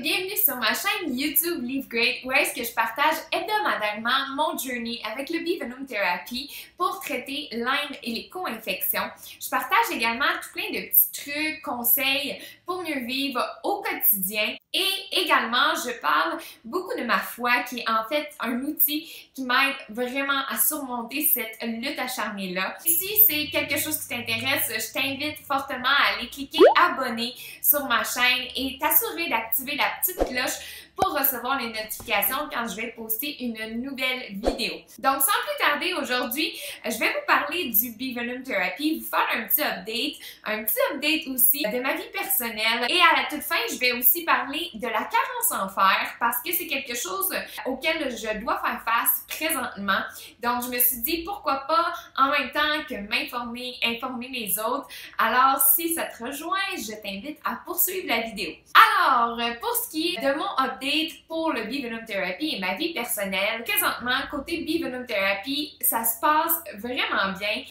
bienvenue sur ma chaîne YouTube Live Great où est-ce que je partage hebdomadairement mon journey avec le Bee-Venom Therapy pour traiter Lyme et les co-infections. Je partage également tout plein de petits trucs, conseils pour mieux vivre au quotidien et également je parle beaucoup de ma foi qui est en fait un outil qui m'aide vraiment à surmonter cette lutte acharnée-là. Si c'est quelque chose qui t'intéresse, je t'invite fortement à aller cliquer abonner sur ma chaîne et t'assurer d'activer la petite cloche pour recevoir les notifications quand je vais poster une nouvelle vidéo. Donc sans plus tarder, aujourd'hui, je vais vous parler du Bee-Venom Therapy, vous faire un petit update aussi de ma vie personnelle et à la toute fin, je vais aussi parler de la carence en fer parce que c'est quelque chose auquel je dois faire face présentement. Donc je me suis dit pourquoi pas en même temps que informer les autres. Alors si ça te rejoint, je t'invite à poursuivre la vidéo. Alors pour ce qui est de mon update pour le Bee-Venom Therapy et ma vie personnelle, présentement côté Bee-Venom Therapy, ça se passe vraiment bien.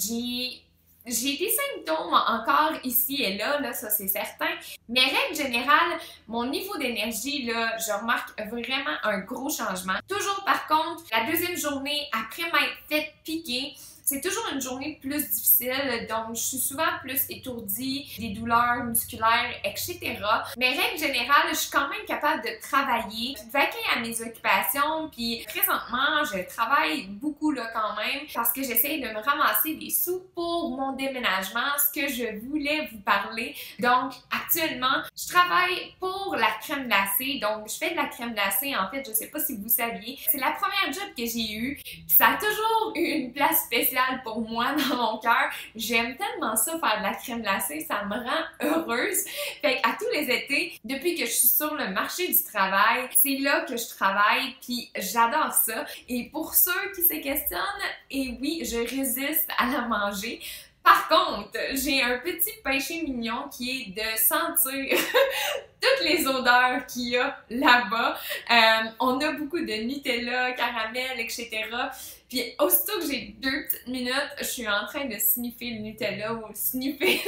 J'ai des symptômes encore ici et là, ça c'est certain. Mais règle générale, mon niveau d'énergie, là, je remarque vraiment un gros changement. Toujours par contre, la deuxième journée après m'être fait piquer, c'est toujours une journée plus difficile, donc je suis souvent plus étourdie, des douleurs musculaires, etc. Mais règle générale, je suis quand même capable de travailler, de vaquer à mes occupations, puis présentement, je travaille beaucoup là quand même parce que j'essaie de me ramasser des sous pour mon déménagement, ce que je voulais vous parler. Donc actuellement, je travaille pour la crème glacée, donc je fais de la crème glacée en fait, je sais pas si vous saviez, c'est la première job que j'ai eue, puis ça a toujours eu une place spéciale pour moi dans mon cœur. J'aime tellement ça, faire de la crème glacée, ça me rend heureuse. Fait qu'à tous les étés, depuis que je suis sur le marché du travail, c'est là que je travaille, puis j'adore ça. Et pour ceux qui se questionnent, et oui, je résiste à la manger. Par contre, j'ai un petit péché mignon qui est de sentir toutes les odeurs qu'il y a là-bas. On a beaucoup de Nutella, caramel, etc. Puis aussitôt que j'ai 2 petites minutes, je suis en train de sniffer le Nutella ou sniffer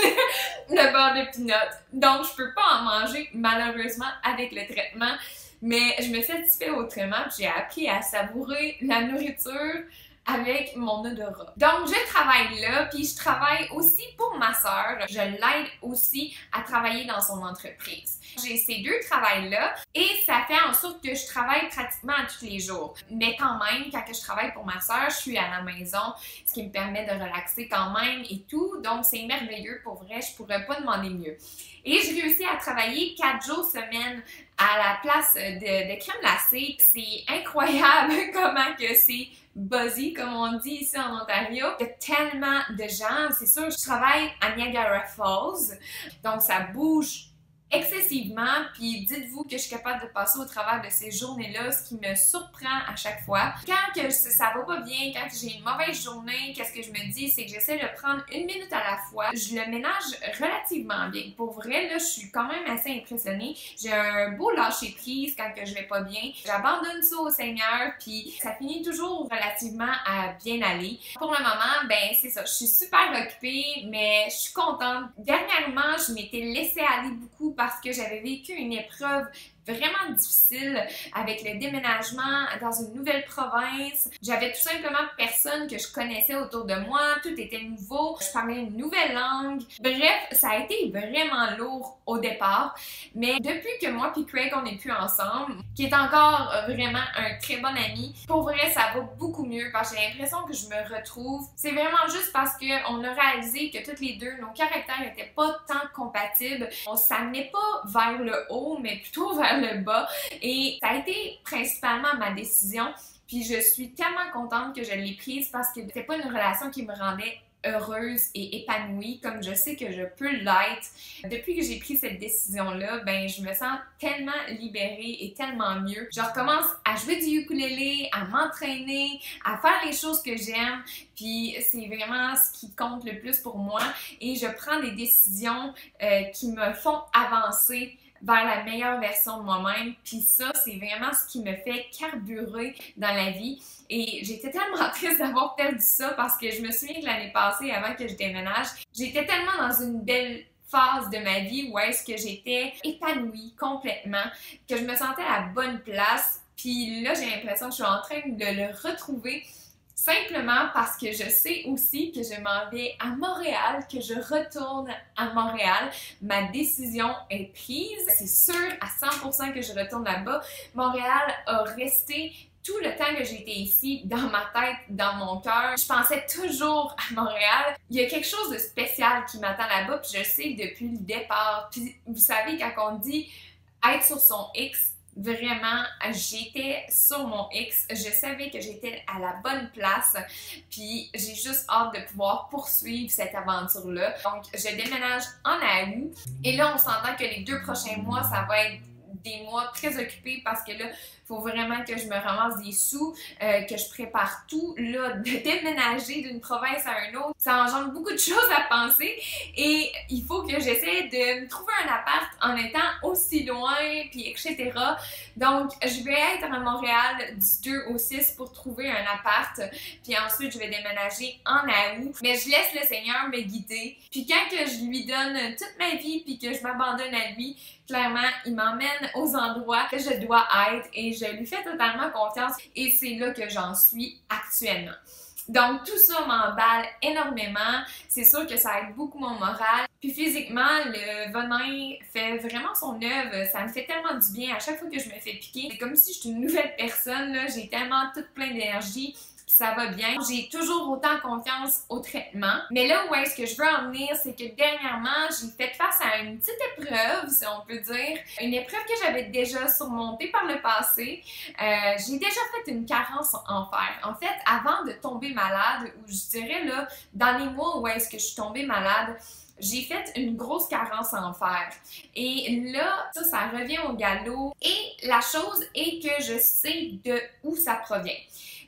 le beurre de peanut. Donc je peux pas en manger malheureusement avec le traitement. Mais je me satisfais autrement, puis j'ai appris à savourer la nourriture avec mon odorat. Donc, je travaille là, puis je travaille aussi pour ma sœur. Je l'aide aussi à travailler dans son entreprise. J'ai ces 2 travails-là et ça fait en sorte que je travaille pratiquement à tous les jours. Mais quand même, quand je travaille pour ma sœur, je suis à la maison, ce qui me permet de relaxer quand même et tout. Donc, c'est merveilleux pour vrai, je pourrais pas demander mieux. Et je réussis à travailler 4 jours semaine à la place de crème glacée. C'est incroyable comment que c'est buzzy, comme on dit ici en Ontario. Il y a tellement de gens, c'est sûr, je travaille à Niagara Falls, donc ça bouge excessivement, puis dites-vous que je suis capable de passer au travers de ces journées-là, ce qui me surprend à chaque fois. Quand que ça va pas bien, quand j'ai une mauvaise journée, qu'est-ce que je me dis, c'est que j'essaie de prendre 1 minute à la fois. Je le ménage relativement bien. Pour vrai, là, je suis quand même assez impressionnée. J'ai un beau lâcher-prise quand que je vais pas bien. J'abandonne ça au Seigneur, puis ça finit toujours relativement à bien aller. Pour le moment, ben c'est ça, je suis super occupée, mais je suis contente. Dernièrement, je m'étais laissée aller beaucoup parce que j'avais vécu une épreuve vraiment difficile avec le déménagement dans une nouvelle province. J'avais tout simplement personne que je connaissais autour de moi, tout était nouveau, je parlais une nouvelle langue. Bref, ça a été vraiment lourd au départ, mais depuis que moi et Craig on n'est plus ensemble, qui est encore vraiment un très bon ami, pour vrai ça va beaucoup mieux parce que j'ai l'impression que je me retrouve. C'est vraiment juste parce qu'on a réalisé que toutes les deux, nos caractères n'étaient pas tant compatibles. On s'amenait pas vers le haut, mais plutôt vers le bas. Et ça a été principalement ma décision. Puis je suis tellement contente que je l'ai prise parce que c'était pas une relation qui me rendait heureuse et épanouie comme je sais que je peux l'être. Depuis que j'ai pris cette décision-là, ben je me sens tellement libérée et tellement mieux. Je recommence à jouer du ukulélé, à m'entraîner, à faire les choses que j'aime, puis c'est vraiment ce qui compte le plus pour moi et je prends des décisions qui me font avancer vers la meilleure version de moi-même. Puis ça, c'est vraiment ce qui me fait carburer dans la vie. Et j'étais tellement triste d'avoir perdu ça parce que je me souviens que l'année passée, avant que je déménage, j'étais tellement dans une belle phase de ma vie où est-ce que j'étais épanouie complètement, que je me sentais à la bonne place. Puis là, j'ai l'impression que je suis en train de le retrouver simplement parce que je sais aussi que je m'en vais à Montréal, que je retourne à Montréal. Ma décision est prise. C'est sûr à 100% que je retourne là-bas. Montréal a resté tout le temps que j'étais ici, dans ma tête, dans mon cœur. Je pensais toujours à Montréal. Il y a quelque chose de spécial qui m'attend là-bas, puis je le sais depuis le départ. Puis vous savez, quand on dit être sur son X, vraiment, j'étais sur mon X, je savais que j'étais à la bonne place, puis j'ai juste hâte de pouvoir poursuivre cette aventure-là. Donc, je déménage en août, et là, on s'entend que les 2 prochains mois, ça va être des mois très occupés parce que là, il faut vraiment que je me ramasse des sous, que je prépare tout. Là, de déménager d'une province à une autre, ça engendre beaucoup de choses à penser et il faut que j'essaie de me trouver un appart en étant aussi loin, puis etc. Donc, je vais être à Montréal du 2 au 6 pour trouver un appart, puis ensuite, je vais déménager en août. Mais je laisse le Seigneur me guider. Puis quand que je lui donne toute ma vie, puis que je m'abandonne à lui, clairement, il m'emmène aux endroits que je dois être et je lui fais totalement confiance et c'est là que j'en suis actuellement. Donc, tout ça m'emballe énormément. C'est sûr que ça aide beaucoup mon moral. Puis physiquement, le venin fait vraiment son œuvre. Ça me fait tellement du bien. À chaque fois que je me fais piquer, c'est comme si j'étais une nouvelle personne, là. J'ai tellement toute plein d'énergie. Ça va bien. J'ai toujours autant confiance au traitement. Mais là où est-ce que je veux en venir, c'est que dernièrement, j'ai fait face à une petite épreuve, si on peut dire. Une épreuve que j'avais déjà surmontée par le passé. J'ai déjà fait une carence en fer. En fait, avant de tomber malade, ou je dirais là, dans les mois où est-ce que je suis tombée malade, j'ai fait une grosse carence en fer. Et là, ça revient au galop. Et la chose est que je sais de où ça provient.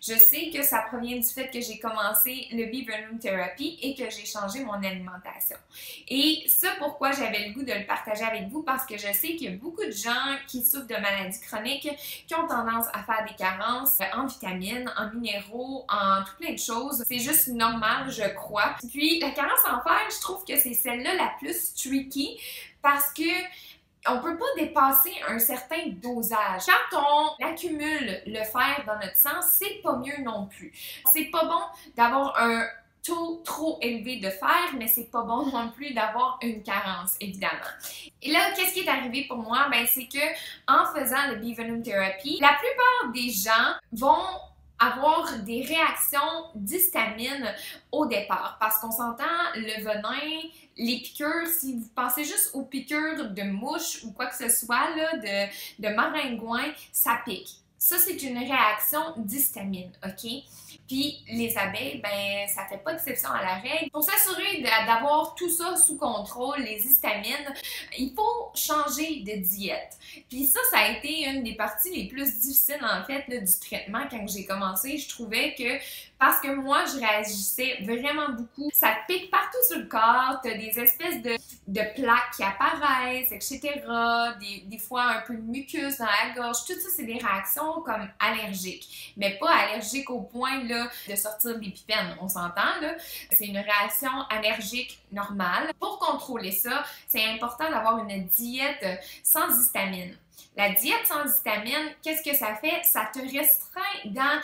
Je sais que ça provient du fait que j'ai commencé le Bee Venom Therapy et que j'ai changé mon alimentation. Et ça, pourquoi j'avais le goût de le partager avec vous? Parce que je sais qu'il y a beaucoup de gens qui souffrent de maladies chroniques qui ont tendance à faire des carences en vitamines, en minéraux, en tout plein de choses. C'est juste normal, je crois. Puis la carence en fer, je trouve que c'est celle-là la plus tricky parce que on peut pas dépasser un certain dosage. Quand on accumule le fer dans notre sang, c'est pas mieux non plus. C'est pas bon d'avoir un taux trop élevé de fer, mais c'est pas bon non plus d'avoir une carence, évidemment. Et là, qu'est-ce qui est arrivé pour moi? Ben, c'est que en faisant le Bee Venom Therapy, la plupart des gens vont avoir des réactions d'histamine au départ. Parce qu'on s'entend, le venin, les piqûres, si vous pensez juste aux piqûres de mouches ou quoi que ce soit, là, de maringouin, ça pique. Ça, c'est une réaction d'histamine, OK? Puis les abeilles, ben ça fait pas exception à la règle. Pour s'assurer d'avoir tout ça sous contrôle, les histamines, il faut changer de diète. Puis ça a été une des parties les plus difficiles en fait là, du traitement quand j'ai commencé. Je trouvais que parce que moi, je réagissais vraiment beaucoup. Ça pique partout sur le corps, t'as des espèces de plaques qui apparaissent, etc. Des fois, un peu de mucus dans la gorge. Tout ça, c'est des réactions comme allergiques. Mais pas allergiques au point là, de sortir des pipènes, on s'entend là. C'est une réaction allergique normale. Pour contrôler ça, c'est important d'avoir une diète sans histamine. La diète sans histamine, qu'est-ce que ça fait? Ça te restreint dans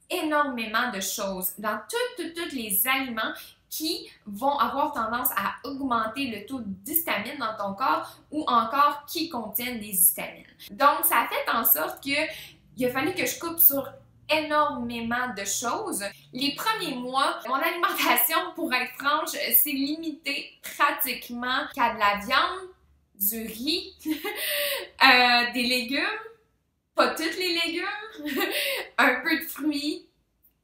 énormément de choses, dans tous les aliments qui vont avoir tendance à augmenter le taux d'histamine dans ton corps ou encore qui contiennent des histamines. Donc, ça a fait en sorte qu'il a fallu que je coupe sur énormément de choses. Les premiers mois, mon alimentation, pour être franche, s'est limitée pratiquement qu'à de la viande, du riz, des légumes, pas tous les légumes, un peu de fruits,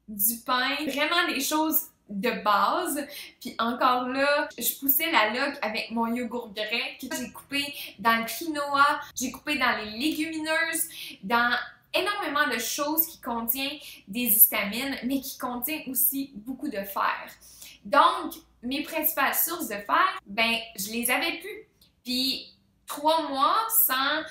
du pain, vraiment des choses de base. Puis encore là, je poussais la loque avec mon yogourt grec. J'ai coupé dans le quinoa, j'ai coupé dans les légumineuses, dans énormément de choses qui contiennent des histamines, mais qui contiennent aussi beaucoup de fer. Donc, mes principales sources de fer, ben, je les avais plus. Puis, 3 mois sans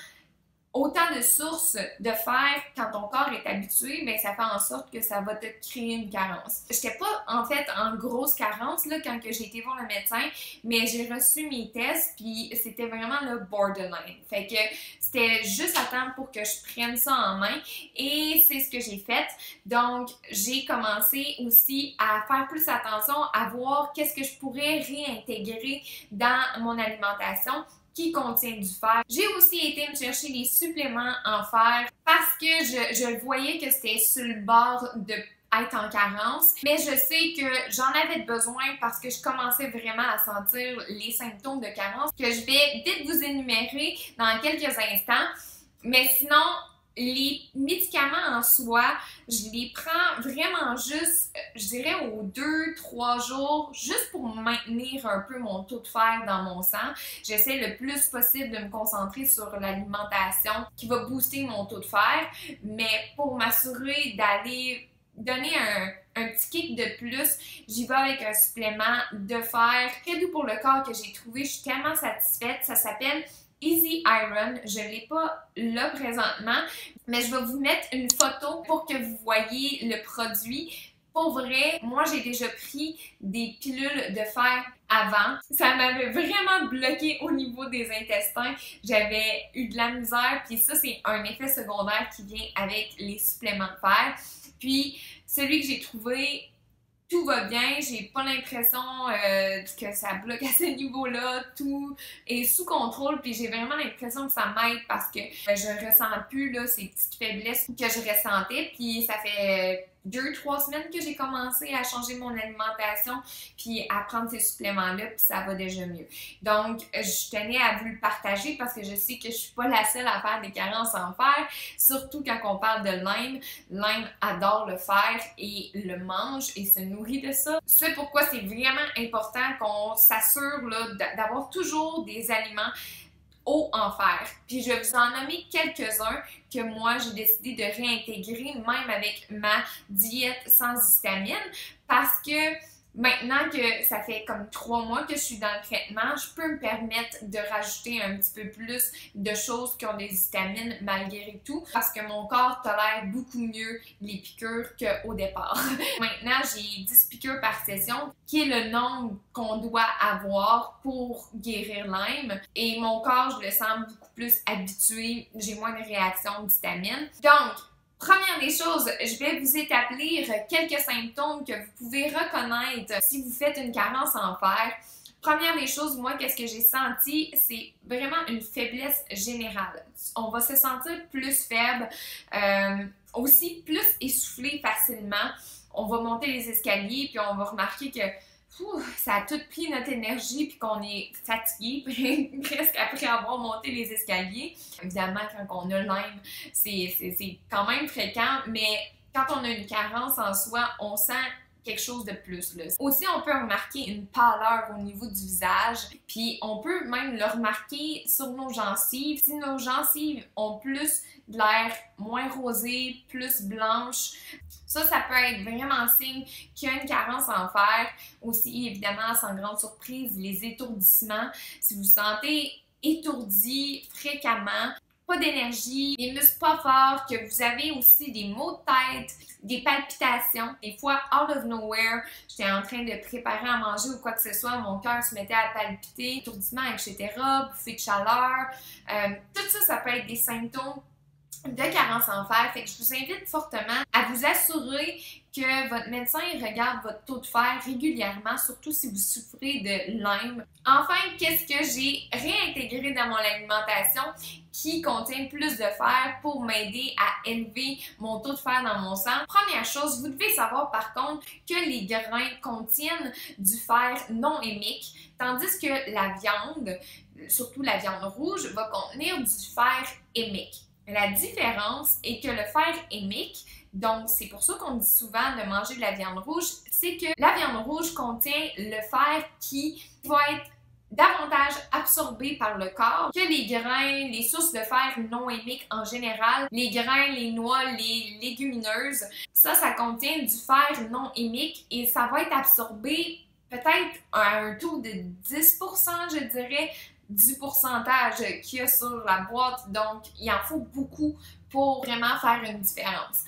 autant de sources de fer quand ton corps est habitué, ben ça fait en sorte que ça va te créer une carence. J'étais pas en fait en grosse carence là quand j'ai été voir le médecin, mais j'ai reçu mes tests puis c'était vraiment le borderline. Fait que c'était juste à temps pour que je prenne ça en main et c'est ce que j'ai fait. Donc j'ai commencé aussi à faire plus attention à voir qu'est-ce que je pourrais réintégrer dans mon alimentation qui contient du fer. J'ai aussi été me chercher des suppléments en fer parce que je voyais que c'était sur le bord de être en carence, mais je sais que j'en avais besoin parce que je commençais vraiment à sentir les symptômes de carence que je vais vite vous énumérer dans quelques instants. Mais sinon, les médicaments en soi, je les prends vraiment juste, je dirais, aux 2-3 jours, juste pour maintenir un peu mon taux de fer dans mon sang. J'essaie le plus possible de me concentrer sur l'alimentation qui va booster mon taux de fer, mais pour m'assurer d'aller donner un petit kick de plus, j'y vais avec un supplément de fer très doux pour le corps que j'ai trouvé. Je suis tellement satisfaite. Ça s'appelle Easy Iron. Je ne l'ai pas là présentement, mais je vais vous mettre une photo pour que vous voyez le produit. Pour vrai, moi j'ai déjà pris des pilules de fer avant. Ça m'avait vraiment bloqué au niveau des intestins. J'avais eu de la misère, puis ça c'est un effet secondaire qui vient avec les suppléments de fer. Puis celui que j'ai trouvé, tout va bien, j'ai pas l'impression que ça bloque à ce niveau-là, tout est sous contrôle, puis j'ai vraiment l'impression que ça m'aide parce que je ressens plus là, ces petites faiblesses que je ressentais, puis ça fait 2-3 semaines que j'ai commencé à changer mon alimentation puis à prendre ces suppléments-là, puis ça va déjà mieux. Donc, je tenais à vous le partager parce que je sais que je suis pas la seule à faire des carences en fer, surtout quand on parle de Lyme. Lyme adore le fer et le mange et se nourrit de ça. C'est pourquoi c'est vraiment important qu'on s'assure d'avoir toujours des aliments haut en fer. Puis je vais vous en nommer quelques-uns que moi j'ai décidé de réintégrer même avec ma diète sans histamine parce que maintenant que ça fait comme 3 mois que je suis dans le traitement, je peux me permettre de rajouter un petit peu plus de choses qui ont des histamines malgré tout parce que mon corps tolère beaucoup mieux les piqûres qu'au départ. Maintenant, j'ai 10 piqûres par session qui est le nombre qu'on doit avoir pour guérir Lyme et mon corps, je le sens beaucoup plus habitué, j'ai moins de réactions d'histamine. Donc, première des choses, je vais vous établir quelques symptômes que vous pouvez reconnaître si vous faites une carence en fer. Première des choses, moi, qu'est-ce que j'ai senti? C'est vraiment une faiblesse générale. On va se sentir plus faible, aussi plus essoufflé facilement. On va monter les escaliers puis on va remarquer que ça a tout pris notre énergie puis qu'on est fatigué presque après avoir monté les escaliers. Évidemment, quand on a Lyme, c'est quand même fréquent, mais quand on a une carence en soi, on sent quelque chose de plus, là. Aussi, on peut remarquer une pâleur au niveau du visage, puis on peut même le remarquer sur nos gencives. Si nos gencives ont plus de l'air moins rosé, plus blanche, ça peut être vraiment signe qu'il y a une carence en fer. Aussi, évidemment, sans grande surprise, les étourdissements. Si vous vous sentez étourdi fréquemment, pas d'énergie, des muscles pas forts, que vous avez aussi des maux de tête, des palpitations, des fois out of nowhere, j'étais en train de préparer à manger ou quoi que ce soit, mon cœur se mettait à palpiter, étourdissement, etc., bouffée de chaleur, tout ça, ça peut être des symptômes de carence en fer. Fait que je vous invite fortement à vous assurer que votre médecin regarde votre taux de fer régulièrement, surtout si vous souffrez de Lyme. Enfin, qu'est-ce que j'ai réintégré dans mon alimentation qui contient plus de fer pour m'aider à élever mon taux de fer dans mon sang? Première chose, vous devez savoir par contre que les grains contiennent du fer non hémique, tandis que la viande, surtout la viande rouge, va contenir du fer hémique. La différence est que le fer hémique, donc c'est pour ça qu'on dit souvent de manger de la viande rouge, c'est que la viande rouge contient le fer qui va être davantage absorbé par le corps que les grains, les sources de fer non hémiques en général, les grains, les noix, les légumineuses. Ça contient du fer non hémique et ça va être absorbé peut-être à un taux de 10%, je dirais, du pourcentage qu'il y a sur la boîte, donc il en faut beaucoup pour vraiment faire une différence.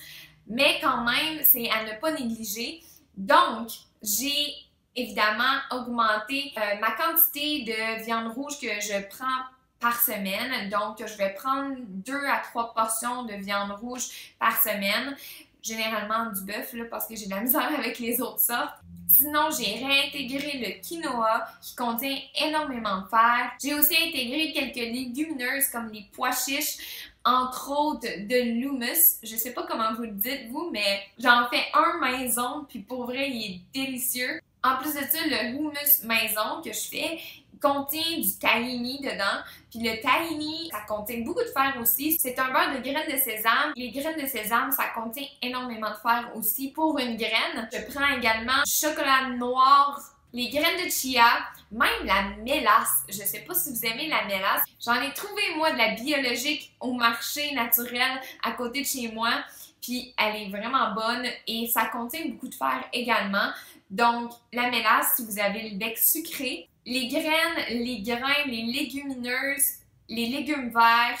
Mais quand même, c'est à ne pas négliger. Donc, j'ai évidemment augmenté ma quantité de viande rouge que je prends par semaine. Donc, je vais prendre 2 à 3 portions de viande rouge par semaine. Généralement du bœuf, là, parce que j'ai de la misère avec les autres sortes. Sinon, j'ai réintégré le quinoa qui contient énormément de fer. J'ai aussi intégré quelques légumineuses comme les pois chiches, entre autres de l'hummus. Je sais pas comment vous le dites, vous, mais j'en fais un maison, puis pour vrai, il est délicieux. En plus de ça, le hummus maison que je fais contient du tahini dedans. Puis le tahini, ça contient beaucoup de fer aussi. C'est un beurre de graines de sésame. Les graines de sésame, ça contient énormément de fer aussi pour une graine. Je prends également du chocolat noir, les graines de chia, même la mélasse. Je sais pas si vous aimez la mélasse. J'en ai trouvé, moi, de la biologique au marché naturel à côté de chez moi. Puis elle est vraiment bonne et ça contient beaucoup de fer également. Donc, la mélasse, si vous avez le bec sucré, les graines, les grains, les légumineuses, les légumes verts,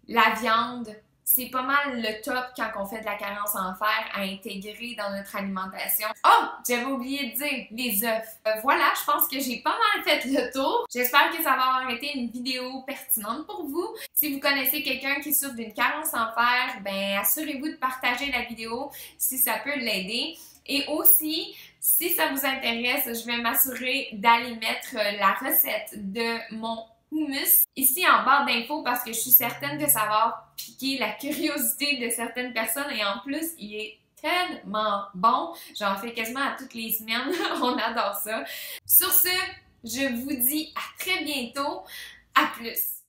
la viande, c'est pas mal le top quand on fait de la carence en fer à intégrer dans notre alimentation. Oh! J'avais oublié de dire les œufs. Voilà, je pense que j'ai pas mal fait le tour. J'espère que ça va avoir été une vidéo pertinente pour vous. Si vous connaissez quelqu'un qui souffre d'une carence en fer, ben assurez-vous de partager la vidéo si ça peut l'aider. Et aussi, si ça vous intéresse, je vais m'assurer d'aller mettre la recette de mon hummus ici en barre d'infos parce que je suis certaine que ça va piquer la curiosité de certaines personnes et en plus, il est tellement bon. J'en fais quasiment à toutes les semaines. On adore ça. Sur ce, je vous dis à très bientôt. À plus!